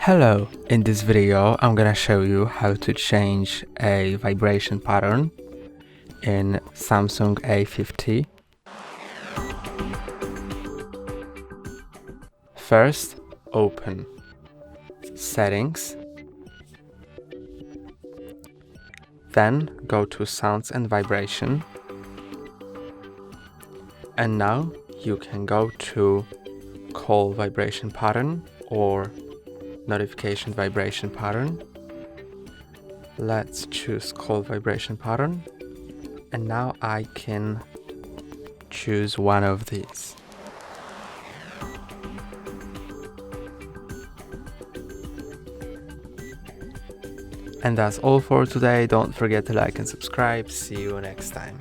Hello, in this video I'm gonna show you how to change a vibration pattern in Samsung A50. First, open Settings, then go to Sounds and Vibration, and now you can go to Call Vibration Pattern or Notification Vibration Pattern. Let's choose Call Vibration Pattern, and now I can choose one of these. And that's all for today. Don't forget to like and subscribe. See you next time.